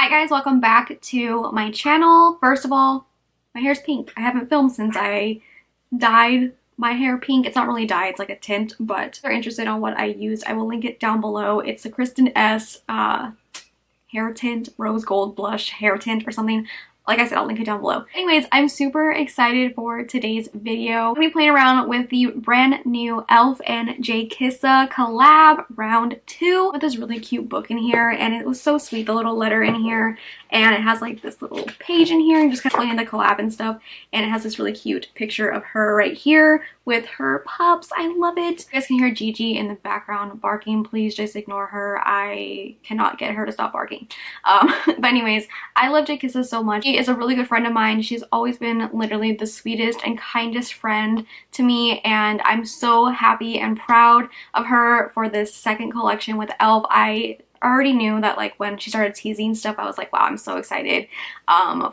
Hi guys, welcome back to my channel. First of all, my hair's pink. I haven't filmed since I dyed my hair pink. It's not really dye, it's like a tint, but if you're interested on what I used, I will link it down below. It's the Kristen S hair tint, rose gold blush hair tint or something. Like I said, I'll link it down below. Anyways, I'm super excited for today's video. I'm gonna be playing around with the brand new e.l.f. and Jkissa collab round 2 with this really cute book in here, and it was so sweet, the little letter in here, and it has like this little page in here and just kind of playing the collab and stuff, and it has this really cute picture of her right here with her pups. I love it. You guys can hear Gigi in the background barking. Please just ignore her. I cannot get her to stop barking. But anyways, I love Jkissa so much. She is a really good friend of mine. She's always been literally the sweetest and kindest friend to me, and I'm so happy and proud of her for this second collection with e.l.f. I already knew that like when she started teasing stuff, I was like, wow, I'm so excited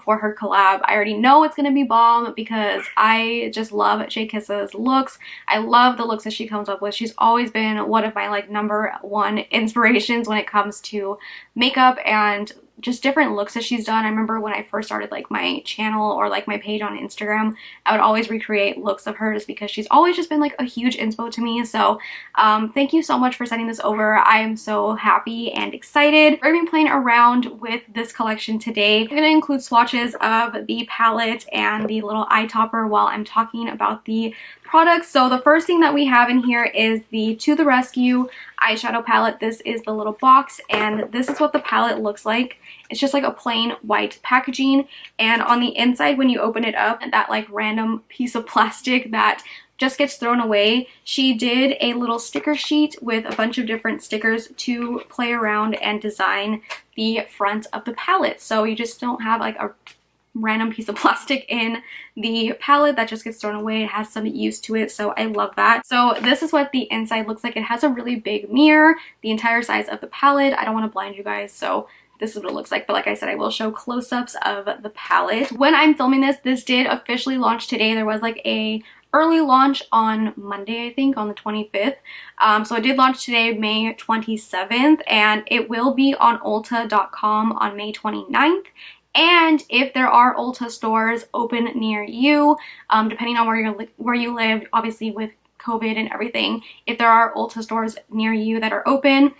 for her collab. I already know it's gonna be bomb because I just love Jkissa's looks. I love the looks that she comes up with. She's always been one of my like #1 inspirations when it comes to makeup and just different looks that she's done. I remember when I first started like my channel or like my page on Instagram, I would always recreate looks of hers because she's always just been like a huge inspo to me. So thank you so much for sending this over. I am so happy and excited. We're gonna be playing around with this collection today. I'm gonna include swatches of the palette and the little eye topper while I'm talking about the products. So the first thing that we have in here is the To The Rescue eyeshadow palette. This is the little box, and this is what the palette looks like. It's just like a plain white packaging, and on the inside when you open it up, that like random piece of plastic that just gets thrown away, she did a little sticker sheet with a bunch of different stickers to play around and design the front of the palette. So you just don't have like a random piece of plastic in the palette that just gets thrown away. It has some use to it, so I love that. So this is what the inside looks like. It has a really big mirror, the entire size of the palette. I don't want to blind you guys, so this is what it looks like, but like I said, I will show close-ups of the palette. When I'm filming this did officially launch today. There was like a early launch on Monday, I think, on the 25th. So it did launch today, May 27th, and it will be on ULTA.com on May 29th. And if there are ULTA stores open near you, depending on where you live, obviously with COVID and everything, if there are ULTA stores near you that are open,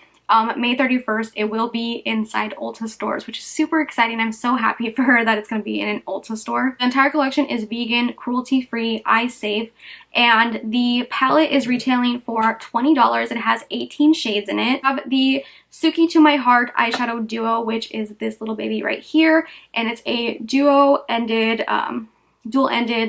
May 31st, it will be inside ULTA stores, which is super exciting. I'm so happy for her that it's going to be in an ULTA store. The entire collection is vegan, cruelty-free, eye-safe, and the palette is retailing for $20. It has 18 shades in it. I have the Tsuki To My Heart eyeshadow duo, which is this little baby right here, and it's a dual-ended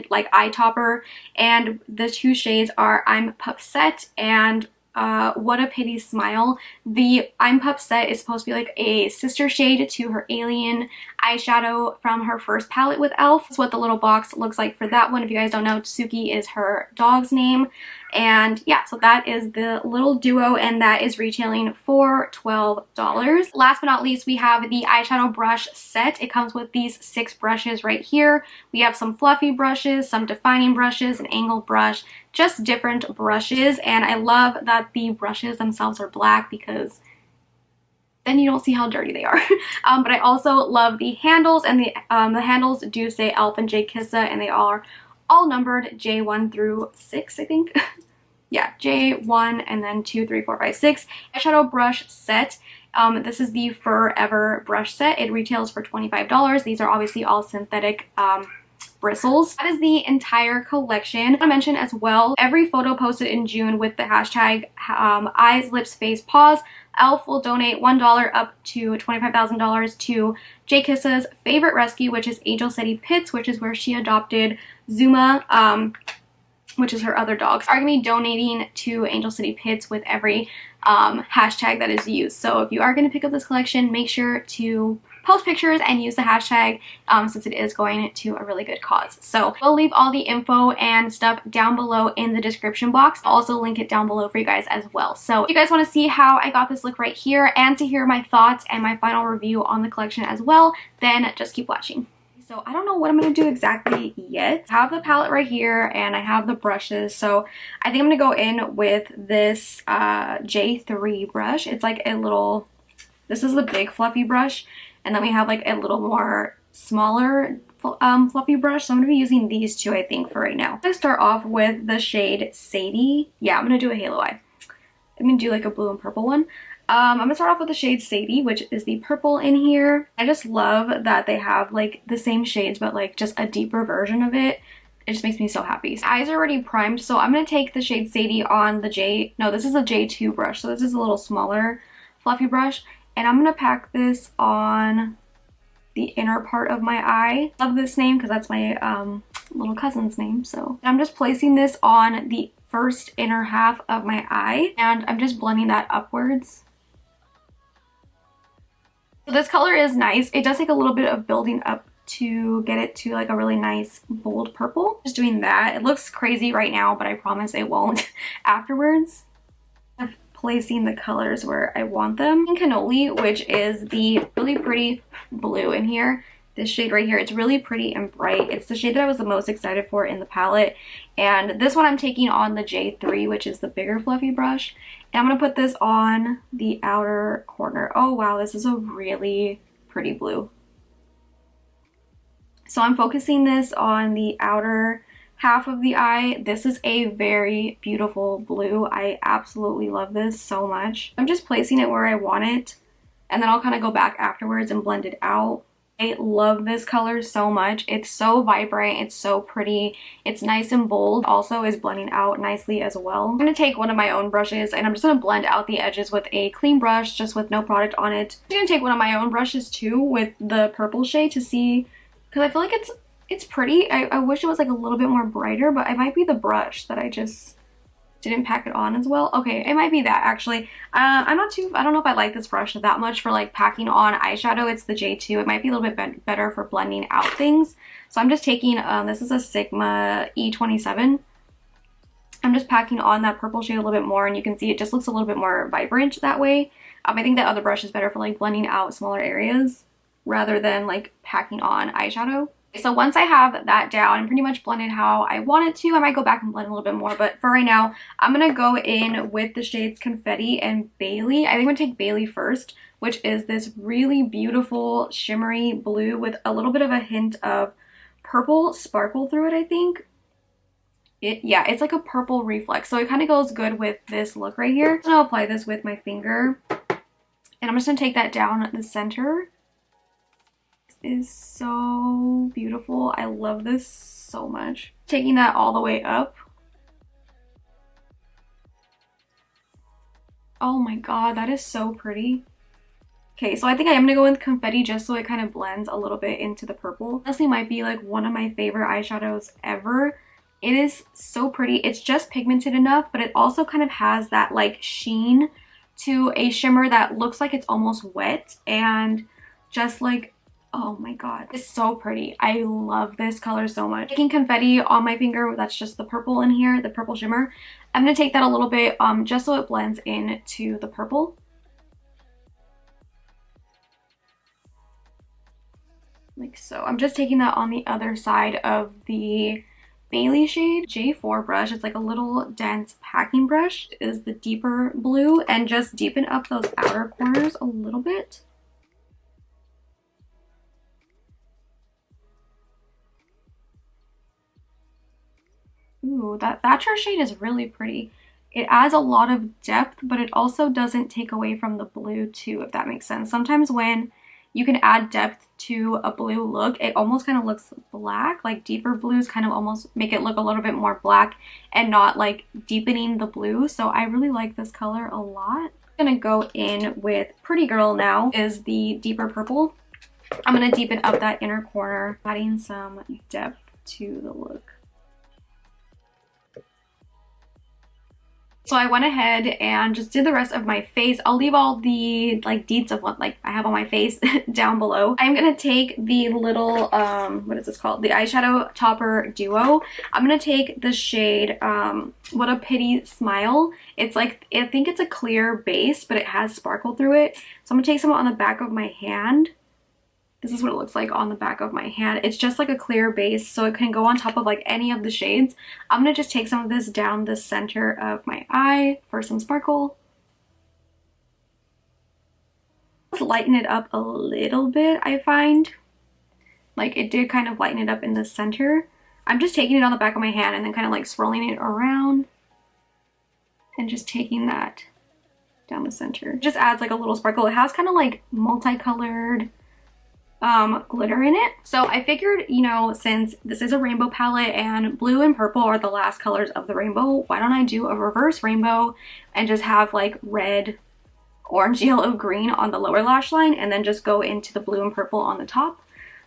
like eye topper, and the two shades are I'm Pupset and What a Pity Smile. The I'm Pupset is supposed to be like a sister shade to her Alien eyeshadow from her first palette with e.l.f. That's what the little box looks like for that one. If you guys don't know, Tsuki is her dog's name. And yeah, so that is the little duo, and that is retailing for $12. Last but not least, we have the eyeshadow brush set. It comes with these 6 brushes right here. We have some fluffy brushes, some defining brushes, an angled brush, just different brushes. And I love that the brushes themselves are black because then you don't see how dirty they are. But I also love the handles, and the handles do say e.l.f. and Jkissa, and they are all numbered J1 through 6, I think. Yeah, J1 and then 2, 3, 4, 5, 6. Eyeshadow brush set. This is the Furever brush set. It retails for $25. These are obviously all synthetic bristles. That is the entire collection. I want to mention as well, every photo posted in June with the hashtag eyes, lips, face, paws, e.l.f. will donate $1 up to $25,000 to Jkissa's favorite rescue, which is Angel City Pits, which is where she adopted Zuma, which is her other dog. So are going to be donating to Angel City Pits with every hashtag that is used. So if you are going to pick up this collection, make sure to post pictures and use the hashtag since it is going to a really good cause. So we'll leave all the info and stuff down below in the description box. I'll also link it down below for you guys as well. So if you guys want to see how I got this look right here and to hear my thoughts and my final review on the collection as well, then just keep watching. So I don't know what I'm going to do exactly yet. I have the palette right here and I have the brushes. So I think I'm going to go in with this J3 brush. It's like a little, this is the big fluffy brush. And then we have like a little more smaller fluffy brush. So I'm going to be using these two, I think, for right now. I'm going to start off with the shade Sadie. Yeah, I'm going to do a halo eye. I'm going to do like a blue and purple one. I'm going to start off with the shade Sadie, which is the purple in here. I just love that they have like the same shades, but like just a deeper version of it. It just makes me so happy. So, eyes are already primed, so I'm going to take the shade Sadie on the this is a J2 brush, so this is a little smaller fluffy brush. And I'm going to pack this on the inner part of my eye. Love this name because that's my little cousin's name. So I'm just placing this on the first inner half of my eye, and I'm just blending that upwards. So this color is nice. It does take a little bit of building up to get it to like a really nice bold purple. Just doing that. It looks crazy right now, but I promise it won't afterwards. I'm placing the colors where I want them. In Cannoli, which is the really pretty blue in here. This shade right here, it's really pretty and bright. It's the shade that I was the most excited for in the palette. And this one I'm taking on the J3, which is the bigger fluffy brush. And I'm going to put this on the outer corner. Oh wow, this is a really pretty blue. So I'm focusing this on the outer half of the eye. This is a very beautiful blue. I absolutely love this so much. I'm just placing it where I want it, and then I'll kind of go back afterwards and blend it out. I love this color so much. It's so vibrant. It's so pretty. It's nice and bold. Also is blending out nicely as well. I'm going to take one of my own brushes and I'm just going to blend out the edges with a clean brush, just with no product on it. I'm going to take one of my own brushes too with the purple shade to see, because I feel like it's pretty. I wish it was like a little bit more brighter, but it might be the brush that I just didn't pack it on as well. Okay, it might be that actually. I don't know if I like this brush that much for like packing on eyeshadow. It's the J2. It might be a little bit better for blending out things. So I'm just taking, this is a Sigma E27. I'm just packing on that purple shade a little bit more, and you can see it just looks a little bit more vibrant that way. I think that other brush is better for like blending out smaller areas rather than like packing on eyeshadow. So once I have that down and pretty much blended how I want it to, I might go back and blend a little bit more. But for right now, I'm going to go in with the shades Confetti and Bailey. I think I'm going to take Bailey first, which is this really beautiful shimmery blue with a little bit of a hint of purple sparkle through it, I think. Yeah, it's like a purple reflex. So it kind of goes good with this look right here. So I'll apply this with my finger. And I'm just going to take that down the center. Is so beautiful. I love this so much. Taking that all the way up. Oh my god, that is so pretty. Okay, so I think I am gonna go with Confetti just so it kind of blends a little bit into the purple. Honestly, might be like one of my favorite eyeshadows ever. It is so pretty. It's just pigmented enough, but it also kind of has that like sheen to a shimmer that looks like it's almost wet, and just like, oh my god, it's so pretty. I love this color so much. Taking Confetti on my finger, that's just the purple in here, the purple shimmer. I'm going to take that a little bit just so it blends into the purple. Like so. I'm just taking that on the other side of the Bailey shade. J4 brush, it's like a little dense packing brush. It is the deeper blue, and just deepen up those outer corners a little bit. Ooh, that Thatcher shade is really pretty. It adds a lot of depth, but it also doesn't take away from the blue too, if that makes sense. Sometimes when you can add depth to a blue look, it almost kind of looks black. Like deeper blues kind of almost make it look a little bit more black and not like deepening the blue. So I really like this color a lot. I'm gonna go in with Pretty Girl now, is the deeper purple. I'm gonna deepen up that inner corner, adding some depth to the look. So I went ahead and just did the rest of my face. I'll leave all the like deets of what like I have on my face down below. I'm gonna take the little what is this called? The eyeshadow topper duo. I'm gonna take the shade What a Pity Smile. It's like, I think it's a clear base, but it has sparkle through it. So I'm gonna take some on the back of my hand. This is what it looks like on the back of my hand. It's just like a clear base, so it can go on top of like any of the shades. I'm gonna just take some of this down the center of my eye for some sparkle. does lighten it up a little bit, I find. Like, it did kind of lighten it up in the center. I'm just taking it on the back of my hand and then kind of like swirling it around and just taking that down the center. It just adds like a little sparkle. It has kind of like multicolored glitter in it. So I figured, you know, since this is a rainbow palette and blue and purple are the last colors of the rainbow, why don't I do a reverse rainbow and just have like red, orange, yellow, green on the lower lash line and then just go into the blue and purple on the top.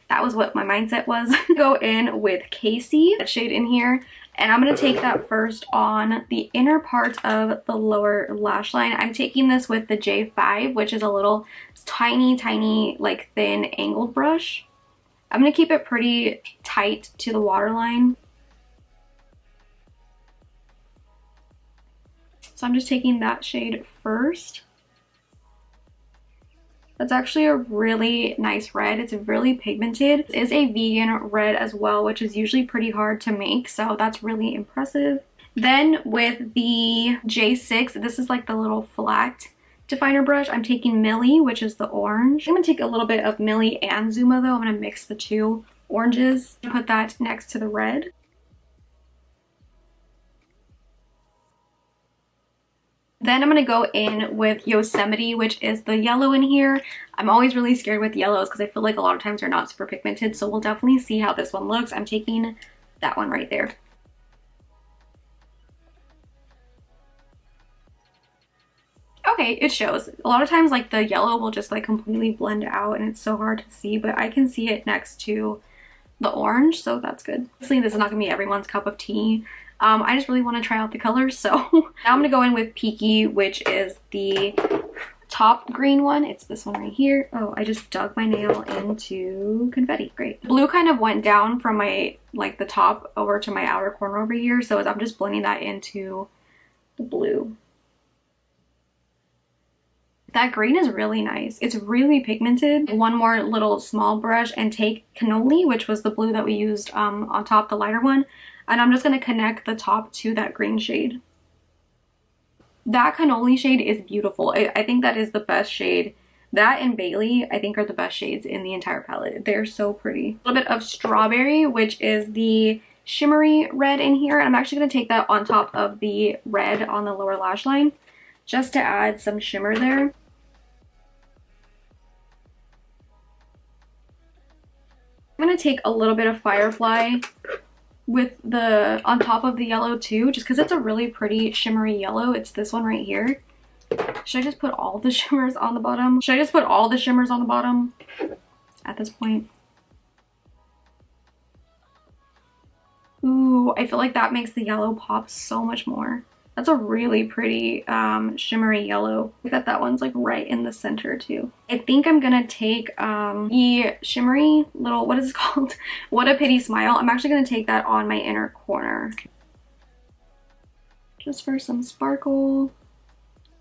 That was what my mindset was. Go in with Casey, that shade in here, and I'm going to take that first on the inner part of the lower lash line. I'm taking this with the J5, which is a little tiny, like thin angled brush. I'm going to keep it pretty tight to the waterline. So I'm just taking that shade first. That's actually a really nice red. It's really pigmented. It is a vegan red as well, which is usually pretty hard to make, so that's really impressive. Then with the J6, this is like the little flat definer brush. I'm taking Millie, which is the orange. I'm gonna take a little bit of Millie and Zuma though. I'm gonna mix the two oranges, put that next to the red. Then I'm going to go in with Yosemite, which is the yellow in here. I'm always really scared with yellows because I feel like a lot of times they're not super pigmented. So we'll definitely see how this one looks. I'm taking that one right there. Okay, it shows. A lot of times like the yellow will just like completely blend out and it's so hard to see, but I can see it next to the orange, so that's good. Obviously this is not gonna be everyone's cup of tea. I just really want to try out the colors, so now I'm gonna go in with Peaky, which is the top green one. It's this one right here. Oh, I just dug my nail into confetti. Great. Blue kind of went down from my like the top over to my outer corner over here, so I'm just blending that into the blue. That green is really nice. It's really pigmented. One more little small brush and take Cannoli, which was the blue that we used on top, the lighter one. And I'm just going to connect the top to that green shade. That Cannoli shade is beautiful. I think that is the best shade. That and Bailey, I think, are the best shades in the entire palette. They're so pretty. A little bit of Strawberry, which is the shimmery red in here. I'm actually going to take that on top of the red on the lower lash line, just to add some shimmer there. I'm going to take a little bit of Firefly with the on top of the yellow too, just because it's a really pretty shimmery yellow. It's this one right here. Should I just put all the shimmers on the bottom? Should I just put all the shimmers on the bottom at this point? Ooh, I feel like that makes the yellow pop so much more. That's a really pretty shimmery yellow. Look at that one's like right in the center too. I think I'm gonna take the shimmery little, what is it called? What a Pity Smile. I'm actually gonna take that on my inner corner. Just for some sparkle.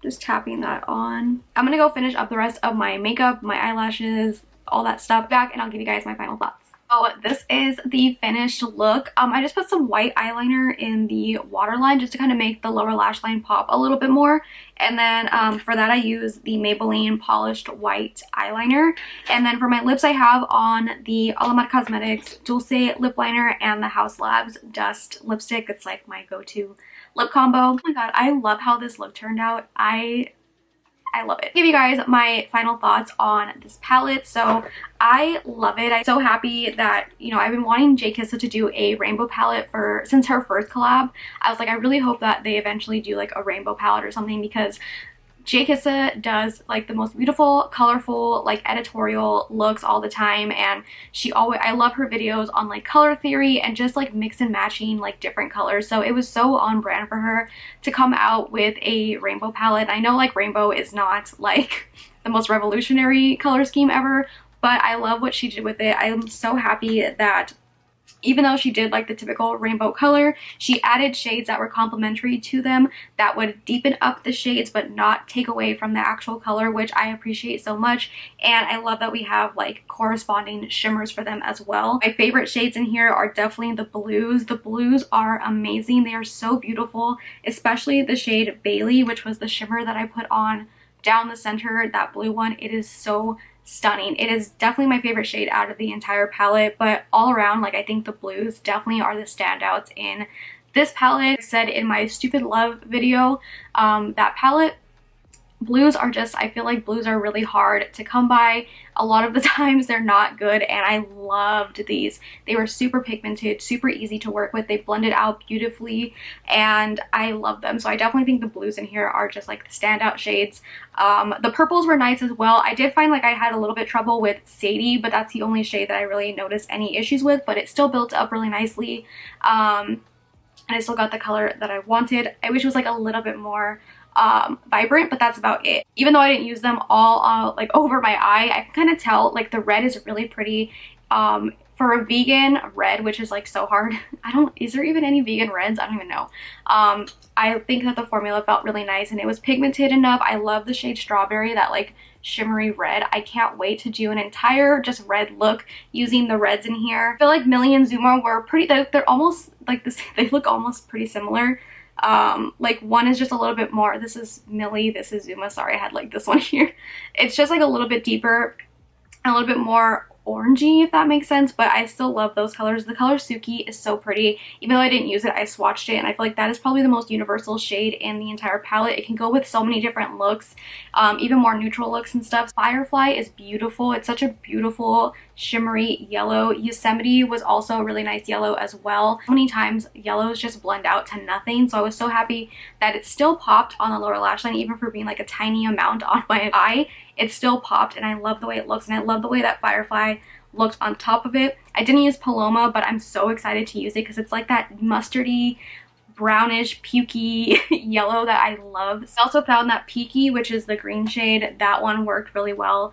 Just tapping that on. I'm gonna go finish up the rest of my makeup, my eyelashes, all that stuff back, and I'll give you guys my final thoughts. So this is the finished look. I just put some white eyeliner in the waterline just to kind of make the lower lash line pop a little bit more. And then for that I use the Maybelline polished white eyeliner. And then for my lips I have on the Alamat Cosmetics Dulce lip liner and the Haus Labs Dust lipstick. It's like my go-to lip combo. Oh my god, I love how this look turned out. I love it. Give you guys my final thoughts on this palette. So I love it. I'm so happy that, you know, I've been wanting Jkissa to do a rainbow palette since her first collab. I was like, I really hope that they eventually do like a rainbow palette or something, because Jkissa does like the most beautiful, colorful, like editorial looks all the time, and I love her videos on like color theory and just like mix and matching like different colors. So it was so on brand for her to come out with a rainbow palette. I know like rainbow is not like the most revolutionary color scheme ever, but I love what she did with it. I'm so happy that even though she did like the typical rainbow color, she added shades that were complementary to them that would deepen up the shades but not take away from the actual color, which I appreciate so much. And I love that we have like corresponding shimmers for them as well. My favorite shades in here are definitely the blues. The blues are amazing. They are so beautiful, especially the shade Bailey, which was the shimmer that I put on down the center, that blue one, it is so stunning. It is definitely my favorite shade out of the entire palette, but all around, like, I think the blues definitely are the standouts in this palette. I said in my Stupid Love video, that palette, blues are just, I feel like blues are really hard to come by. A lot of the times they're not good, and I loved these. They were super pigmented, super easy to work with. They blended out beautifully, and I love them. So I definitely think the blues in here are just like the standout shades. The purples were nice as well. I did find like I had a little bit trouble with Sadie, but that's the only shade that I really noticed any issues with, but it still built up really nicely. And I still got the color that I wanted. I wish it was like a little bit more vibrant, but that's about it. Even though I didn't use them all like over my eye, I can kind of tell like the red is really pretty. For a vegan red, which is like so hard, is there even any vegan reds? I don't even know. I think that the formula felt really nice and it was pigmented enough. I love the shade Strawberry, that like shimmery red. I can't wait to do an entire just red look using the reds in here. I feel like Millie and Zuma were pretty, they're almost like this, they look almost pretty similar. Like one is just a little bit more, this is Millie, this is Zuma, sorry I had like this one here. It's just like a little bit deeper, a little bit more orangey, if that makes sense, but I still love those colors. The color Tsuki is so pretty. Even though I didn't use it, I swatched it, and I feel like that is probably the most universal shade in the entire palette. It can go with so many different looks, even more neutral looks and stuff. Firefly is beautiful. It's such a beautiful shimmery yellow. Yosemite was also a really nice yellow as well. So many times yellows just blend out to nothing, so I was so happy that it still popped on the lower lash line, even for being like a tiny amount on my eye. It still popped, and I love the way it looks, and I love the way that Firefly looked on top of it. I didn't use Paloma, but I'm so excited to use it because it's like that mustardy, brownish, pukey yellow that I love. I also found that Peaky, which is the green shade, that one worked really well.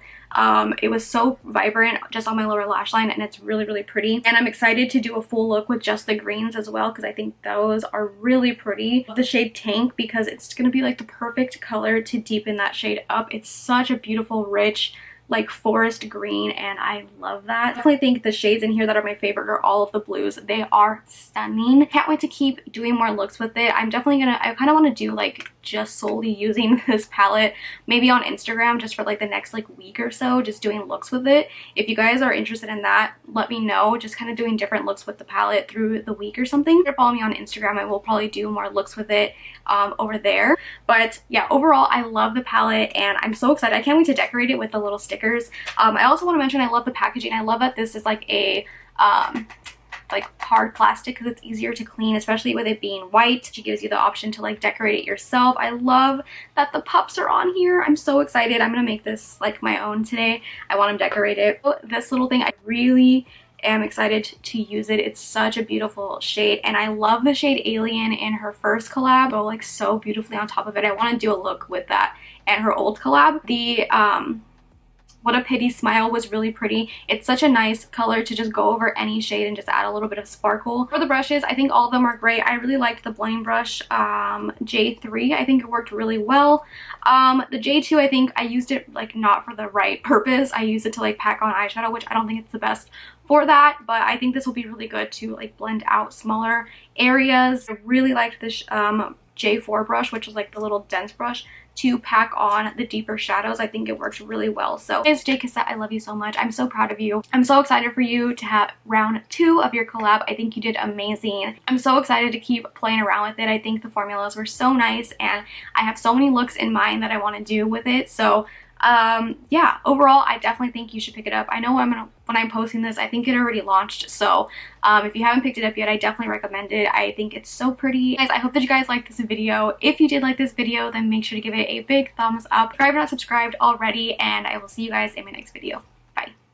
It was so vibrant just on my lower lash line, and it's really, really pretty. And I'm excited to do a full look with just the greens as well, because I think those are really pretty. The shade Tank, because it's going to be like the perfect color to deepen that shade up. It's such a beautiful, rich, like forest green, and I love that. I definitely think the shades in here that are my favorite are all of the blues. They are stunning. Can't wait to keep doing more looks with it. I'm definitely gonna, I kind of want to do like just solely using this palette, maybe on Instagram just for like the next like week or so, just doing looks with it. If you guys are interested in that, let me know. Just kind of doing different looks with the palette through the week or something. If you follow me on Instagram, I will probably do more looks with it over there. But yeah, overall I love the palette, and I'm so excited. I can't wait to decorate it with the little stickers. I also want to mention I love the packaging. I love that this is like a like hard plastic because it's easier to clean, especially with it being white. She gives you the option to like decorate it yourself. I love that the pups are on here. I'm so excited. I'm gonna make this like my own today. I want to decorate it. This little thing, I really am excited to use it. It's such a beautiful shade, and I love the shade Alien in her first collab. Go like so beautifully on top of it. I want to do a look with that and her old collab. The What a Pity Smile was really pretty. It's such a nice color to just go over any shade and just add a little bit of sparkle. For the brushes, I think all of them are great. I really liked the blending brush J3. I think it worked really well. The J2, I think I used it like not for the right purpose. I used it to like pack on eyeshadow, which I don't think it's the best for that, but I think this will be really good to like blend out smaller areas. I really liked this J4 brush, which was like the little dense brush, to pack on the deeper shadows. I think it worked really well. So it's Jkissa, I love you so much. I'm so proud of you. I'm so excited for you to have round 2 of your collab. I think you did amazing. I'm so excited to keep playing around with it. I think the formulas were so nice, and I have so many looks in mind that I want to do with it. So yeah, overall I definitely think you should pick it up. I know when I'm posting this, I think it already launched, so if you haven't picked it up yet, I definitely recommend it. I think it's so pretty. Guys, I hope that you guys liked this video. If you did like this video, then make sure to give it a big thumbs up. If you're not subscribed already, and I will see you guys in my next video.